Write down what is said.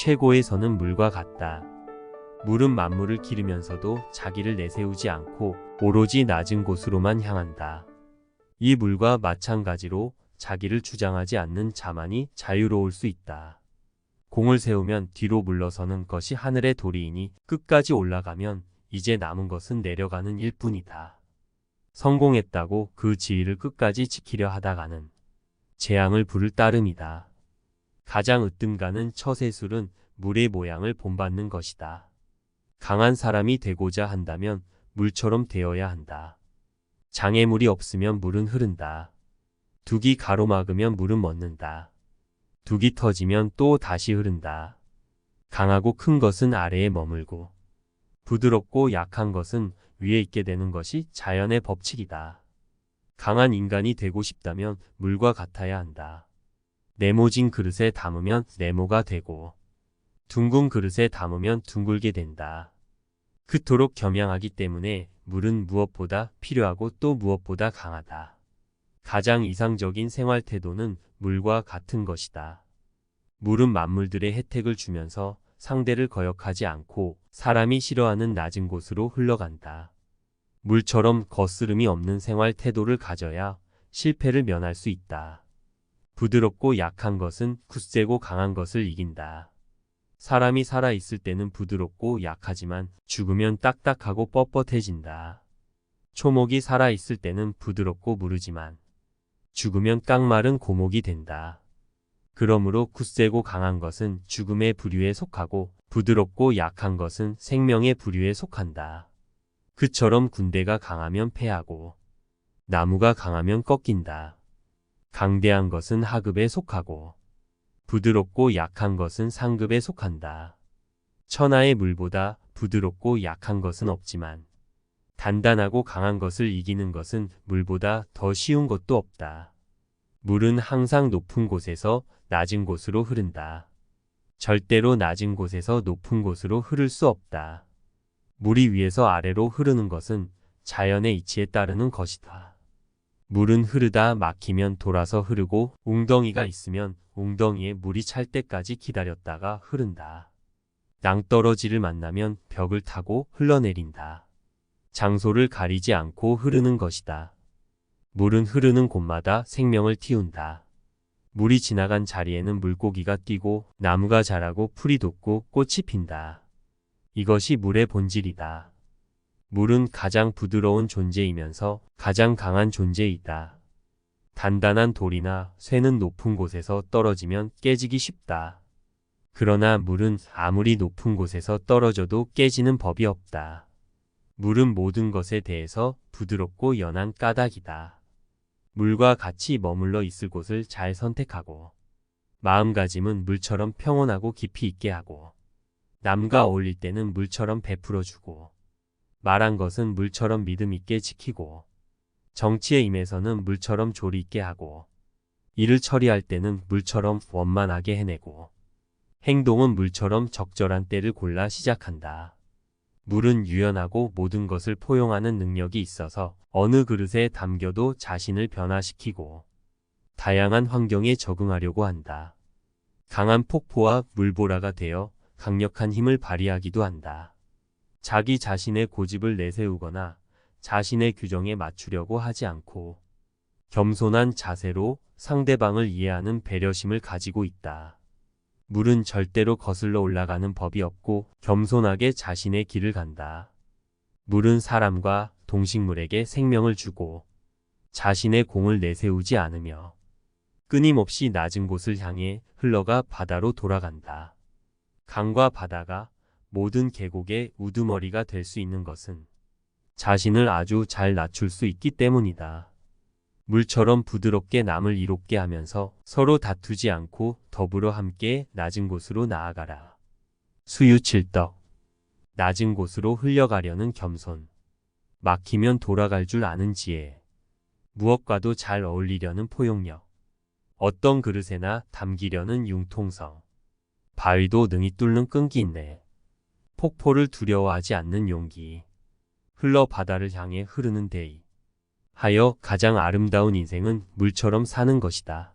최고의 선은 물과 같다. 물은 만물을 기르면서도 자기를 내세우지 않고 오로지 낮은 곳으로만 향한다. 이 물과 마찬가지로 자기를 주장하지 않는 자만이 자유로울 수 있다. 공을 세우면 뒤로 물러서는 것이 하늘의 도리이니 끝까지 올라가면 이제 남은 것은 내려가는 일뿐이다. 성공했다고 그 지위를 끝까지 지키려 하다가는 재앙을 부를 따름이다. 가장 으뜸가는 처세술은 물의 모양을 본받는 것이다. 강한 사람이 되고자 한다면 물처럼 되어야 한다. 장애물이 없으면 물은 흐른다. 둑이 가로막으면 물은 멎는다. 둑이 터지면 또 다시 흐른다. 강하고 큰 것은 아래에 머물고 부드럽고 약한 것은 위에 있게 되는 것이 자연의 법칙이다. 강한 인간이 되고 싶다면 물과 같아야 한다. 네모진 그릇에 담으면 네모가 되고 둥근 그릇에 담으면 둥글게 된다. 그토록 겸양하기 때문에 물은 무엇보다 필요하고 또 무엇보다 강하다. 가장 이상적인 생활 태도는 물과 같은 것이다. 물은 만물들의 혜택을 주면서 상대를 거역하지 않고 사람이 싫어하는 낮은 곳으로 흘러간다. 물처럼 거스름이 없는 생활 태도를 가져야 실패를 면할 수 있다. 부드럽고 약한 것은 굳세고 강한 것을 이긴다. 사람이 살아있을 때는 부드럽고 약하지만 죽으면 딱딱하고 뻣뻣해진다. 초목이 살아있을 때는 부드럽고 무르지만 죽으면 깡마른 고목이 된다. 그러므로 굳세고 강한 것은 죽음의 부류에 속하고 부드럽고 약한 것은 생명의 부류에 속한다. 그처럼 군대가 강하면 패하고 나무가 강하면 꺾인다. 강대한 것은 하급에 속하고 부드럽고 약한 것은 상급에 속한다. 천하의 물보다 부드럽고 약한 것은 없지만 단단하고 강한 것을 이기는 것은 물보다 더 쉬운 것도 없다. 물은 항상 높은 곳에서 낮은 곳으로 흐른다. 절대로 낮은 곳에서 높은 곳으로 흐를 수 없다. 물이 위에서 아래로 흐르는 것은 자연의 이치에 따르는 것이다. 물은 흐르다 막히면 돌아서 흐르고 웅덩이가 있으면 웅덩이에 물이 찰 때까지 기다렸다가 흐른다. 낭떠러지를 만나면 벽을 타고 흘러내린다. 장소를 가리지 않고 흐르는 것이다. 물은 흐르는 곳마다 생명을 틔운다. 물이 지나간 자리에는 물고기가 뛰고 나무가 자라고 풀이 돋고 꽃이 핀다. 이것이 물의 본질이다. 물은 가장 부드러운 존재이면서 가장 강한 존재이다. 단단한 돌이나 쇠는 높은 곳에서 떨어지면 깨지기 쉽다. 그러나 물은 아무리 높은 곳에서 떨어져도 깨지는 법이 없다. 물은 모든 것에 대해서 부드럽고 연한 까닭이다. 물과 같이 머물러 있을 곳을 잘 선택하고 마음가짐은 물처럼 평온하고 깊이 있게 하고 남과 어울릴 때는 물처럼 베풀어주고 말한 것은 물처럼 믿음 있게 지키고 정치에 임해서는 물처럼 조리 있게 하고 일을 처리할 때는 물처럼 원만하게 해내고 행동은 물처럼 적절한 때를 골라 시작한다. 물은 유연하고 모든 것을 포용하는 능력이 있어서 어느 그릇에 담겨도 자신을 변화시키고 다양한 환경에 적응하려고 한다. 강한 폭포와 물보라가 되어 강력한 힘을 발휘하기도 한다. 자기 자신의 고집을 내세우거나 자신의 규정에 맞추려고 하지 않고 겸손한 자세로 상대방을 이해하는 배려심을 가지고 있다. 물은 절대로 거슬러 올라가는 법이 없고 겸손하게 자신의 길을 간다. 물은 사람과 동식물에게 생명을 주고 자신의 공을 내세우지 않으며 끊임없이 낮은 곳을 향해 흘러가 바다로 돌아간다. 강과 바다가 모든 계곡의 우두머리가 될 수 있는 것은 자신을 아주 잘 낮출 수 있기 때문이다. 물처럼 부드럽게 남을 이롭게 하면서 서로 다투지 않고 더불어 함께 낮은 곳으로 나아가라. 수유칠덕. 낮은 곳으로 흘려가려는 겸손. 막히면 돌아갈 줄 아는 지혜. 무엇과도 잘 어울리려는 포용력. 어떤 그릇에나 담기려는 융통성. 바위도 능히 뚫는 끈기 있네. 폭포를 두려워하지 않는 용기. 흘러 바다를 향해 흐르는 대의. 하여 가장 아름다운 인생은 물처럼 사는 것이다.